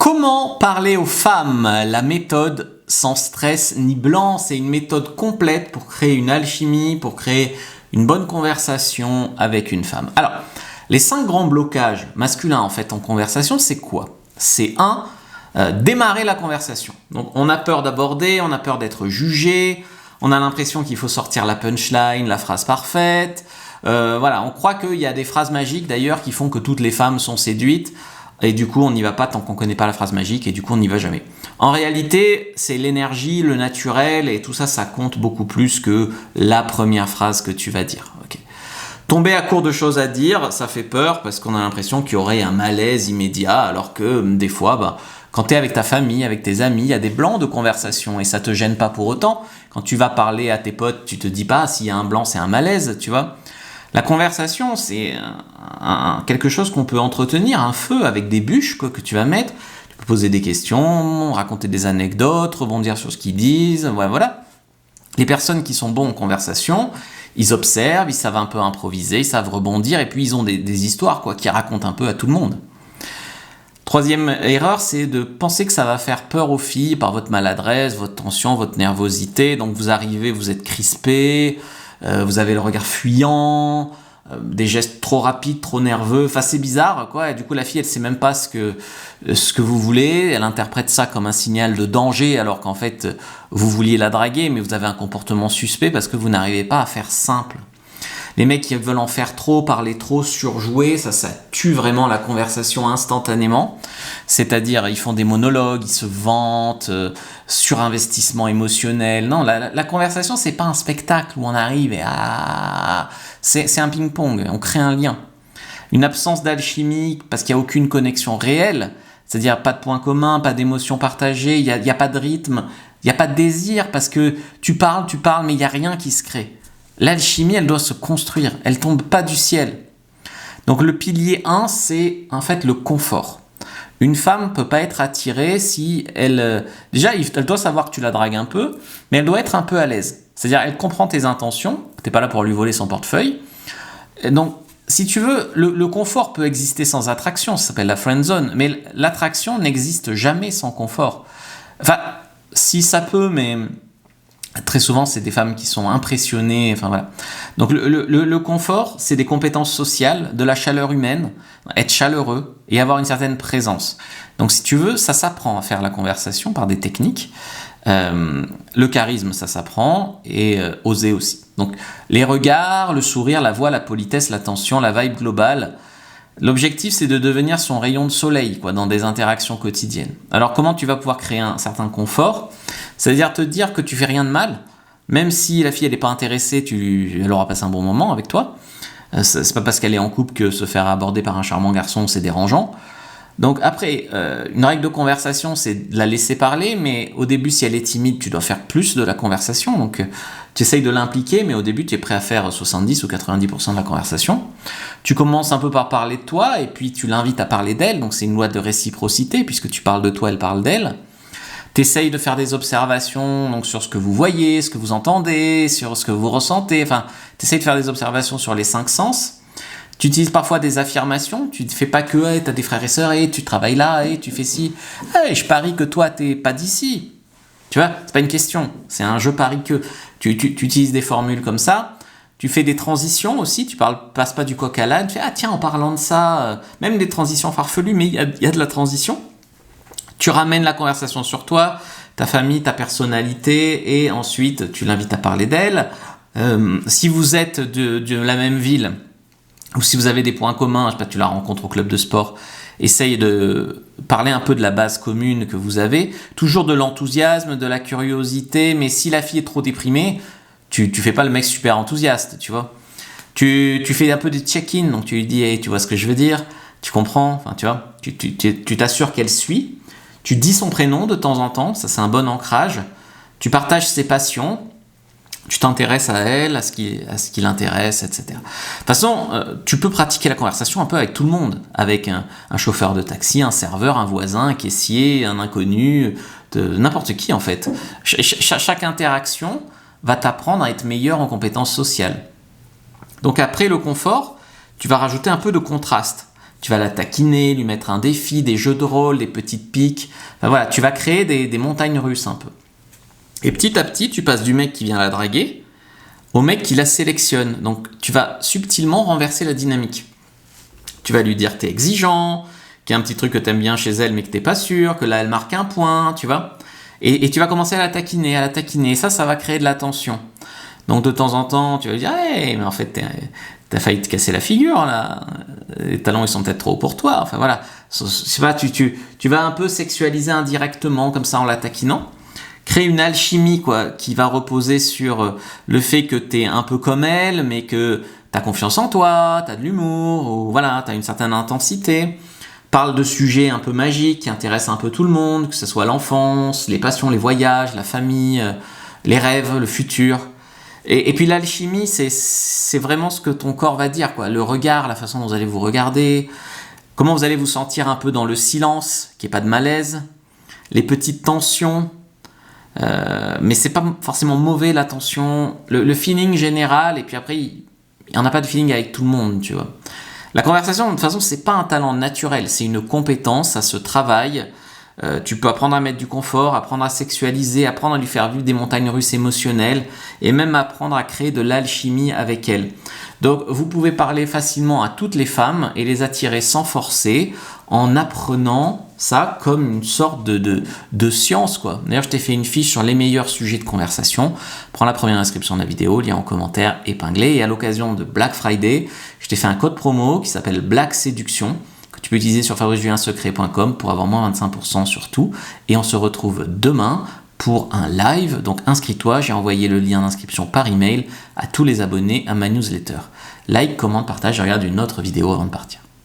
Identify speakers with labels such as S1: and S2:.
S1: Comment parler aux femmes? La méthode sans stress ni blanc, c'est une méthode complète pour créer une alchimie, pour créer une bonne conversation avec une femme. Alors, les 5 grands blocages masculins en fait en conversation, c'est quoi? C'est démarrer la conversation. Donc on a peur d'aborder, on a peur d'être jugé, on a l'impression qu'il faut sortir la punchline, la phrase parfaite. Voilà, on croit qu'il y a des phrases magiques d'ailleurs qui font que toutes les femmes sont séduites. Et du coup, on n'y va pas tant qu'on ne connaît pas la phrase magique et du coup, on n'y va jamais. En réalité, c'est l'énergie, le naturel et tout ça, ça compte beaucoup plus que la première phrase que tu vas dire. Okay. Tomber à court de choses à dire, ça fait peur parce qu'on a l'impression qu'il y aurait un malaise immédiat alors que des fois, quand tu es avec ta famille, avec tes amis, il y a des blancs de conversation et ça te gêne pas pour autant. Quand tu vas parler à tes potes, tu te dis pas s'il y a un blanc, c'est un malaise, tu vois. La conversation, c'est quelque chose qu'on peut entretenir, un feu avec des bûches que tu vas mettre. Tu peux poser des questions, raconter des anecdotes, rebondir sur ce qu'ils disent. Voilà. Les personnes qui sont bons en conversation, ils observent, ils savent un peu improviser, ils savent rebondir et puis ils ont des histoires qui racontent un peu à tout le monde. Troisième erreur, c'est de penser que ça va faire peur aux filles par votre maladresse, votre tension, votre nervosité. Donc vous arrivez, vous êtes crispé. Vous avez le regard fuyant, des gestes trop rapides, trop nerveux. Enfin, c'est bizarre, quoi. Et du coup, la fille, elle sait même pas ce que vous voulez. Elle interprète ça comme un signal de danger, alors qu'en fait, vous vouliez la draguer, mais vous avez un comportement suspect parce que vous n'arrivez pas à faire simple. Les mecs qui veulent en faire trop, parler trop, surjouer, ça tue vraiment la conversation instantanément. C'est-à-dire, ils font des monologues, ils se vantent, surinvestissement émotionnel. Non, la conversation, c'est pas un spectacle où on arrive et c'est un ping-pong, on crée un lien. Une absence d'alchimie parce qu'il n'y a aucune connexion réelle, c'est-à-dire pas de points communs, pas d'émotions partagées, il n'y a pas de rythme, il n'y a pas de désir parce que tu parles, mais il n'y a rien qui se crée. L'alchimie, elle doit se construire, elle tombe pas du ciel. Donc le pilier 1, c'est en fait le confort. Une femme peut pas être attirée si elle... Déjà, elle doit savoir que tu la dragues un peu, mais elle doit être un peu à l'aise. C'est-à-dire, elle comprend tes intentions, t'es pas là pour lui voler son portefeuille. Et donc, si tu veux, le confort peut exister sans attraction, ça s'appelle la friend zone, mais l'attraction n'existe jamais sans confort. Enfin, si ça peut, mais... Très souvent, c'est des femmes qui sont impressionnées. Enfin voilà. Donc le confort, c'est des compétences sociales, de la chaleur humaine, être chaleureux et avoir une certaine présence. Donc si tu veux, ça s'apprend à faire la conversation par des techniques. Le charisme, ça s'apprend et oser aussi. Donc les regards, le sourire, la voix, la politesse, l'attention, la vibe globale. L'objectif, c'est de devenir son rayon de soleil dans des interactions quotidiennes. Alors, comment tu vas pouvoir créer un certain confort? C'est-à-dire te dire que tu fais rien de mal, même si la fille elle n'est pas intéressée, elle aura passé un bon moment avec toi. C'est pas parce qu'elle est en couple que se faire aborder par un charmant garçon, c'est dérangeant. Donc après, une règle de conversation, c'est de la laisser parler, mais au début, si elle est timide, tu dois faire plus de la conversation. Donc tu essayes de l'impliquer, mais au début, tu es prêt à faire 70 ou 90% de la conversation. Tu commences un peu par parler de toi, et puis tu l'invites à parler d'elle. Donc c'est une loi de réciprocité, puisque tu parles de toi, elle parle d'elle. Tu essayes de faire des observations donc, sur ce que vous voyez, ce que vous entendez, sur ce que vous ressentez. Enfin, tu essayes de faire des observations sur les 5 sens. Tu utilises parfois des affirmations, tu ne fais pas que hey, « t'as des frères et sœurs, hey, tu travailles là, hey, tu fais ci, hey, je parie que toi t'es pas d'ici ». Tu vois, c'est pas une question, c'est un je parie que. Tu utilises des formules comme ça, tu fais des transitions aussi, tu passes pas du coq à l'âne, tu fais « ah tiens, en parlant de ça », même des transitions farfelues, mais il y a de la transition. Tu ramènes la conversation sur toi, ta famille, ta personnalité, et ensuite tu l'invites à parler d'elle. Si vous êtes de la même ville, ou si vous avez des points communs, je sais pas, tu la rencontres au club de sport, essaye de parler un peu de la base commune que vous avez, toujours de l'enthousiasme, de la curiosité, mais si la fille est trop déprimée, tu fais pas le mec super enthousiaste, tu vois. Tu fais un peu de check-in, donc tu lui dis, hey, tu vois ce que je veux dire, tu comprends, enfin tu vois, tu t'assures qu'elle suit, tu dis son prénom de temps en temps, ça c'est un bon ancrage, tu partages ses passions, tu t'intéresses à elle, à ce qui l'intéresse, etc. De toute façon, tu peux pratiquer la conversation un peu avec tout le monde, avec un chauffeur de taxi, un serveur, un voisin, un caissier, un inconnu, n'importe qui en fait. Chaque interaction va t'apprendre à être meilleur en compétences sociales. Donc après le confort, tu vas rajouter un peu de contraste. tu vas la taquiner, lui mettre un défi, des jeux de rôle, des petites piques. Enfin, voilà, tu vas créer des montagnes russes un peu. Et petit à petit, tu passes du mec qui vient la draguer au mec qui la sélectionne. Donc tu vas subtilement renverser la dynamique. Tu vas lui dire que t'es exigeant, qu'il y a un petit truc que t'aimes bien chez elle mais que t'es pas sûr, que là elle marque un point, tu vois. Et tu vas commencer à la taquiner, Et ça va créer de la tension. Donc de temps en temps, tu vas lui dire hey, mais en fait t'as failli te casser la figure là. Les talons ils sont peut-être trop hauts pour toi. Enfin voilà, je sais pas, tu vas un peu sexualiser indirectement comme ça en la taquinant. Créer une alchimie quoi, qui va reposer sur le fait que t'es un peu comme elle, mais que t'as confiance en toi, t'as de l'humour, ou voilà, t'as une certaine intensité. Parle de sujets un peu magiques qui intéressent un peu tout le monde, que ce soit l'enfance, les passions, les voyages, la famille, les rêves, le futur. Et puis l'alchimie, c'est vraiment ce que ton corps va dire, quoi. Le regard, la façon dont vous allez vous regarder, comment vous allez vous sentir un peu dans le silence, qu'il n'y ait pas de malaise, les petites tensions. Mais c'est pas forcément mauvais la tension, le feeling général, et puis après il n'y en a pas de feeling avec tout le monde, tu vois. La conversation de toute façon c'est pas un talent naturel, c'est une compétence, ça se travaille. Tu peux apprendre à mettre du confort, apprendre à sexualiser, apprendre à lui faire vivre des montagnes russes émotionnelles et même apprendre à créer de l'alchimie avec elle. Donc vous pouvez parler facilement à toutes les femmes et les attirer sans forcer en apprenant ça comme une sorte de science quoi. D'ailleurs je t'ai fait une fiche sur les meilleurs sujets de conversation. Prends la première inscription de la vidéo, lien en commentaire épinglé, et à l'occasion de Black Friday, je t'ai fait un code promo qui s'appelle Black Séduction que tu peux utiliser sur fabricejuliensecret.com pour avoir moins 25% sur tout, et on se retrouve demain pour un live, donc inscris-toi, j'ai envoyé le lien d'inscription par email à tous les abonnés à ma newsletter. Like, commente, partage, je regarde une autre vidéo avant de partir.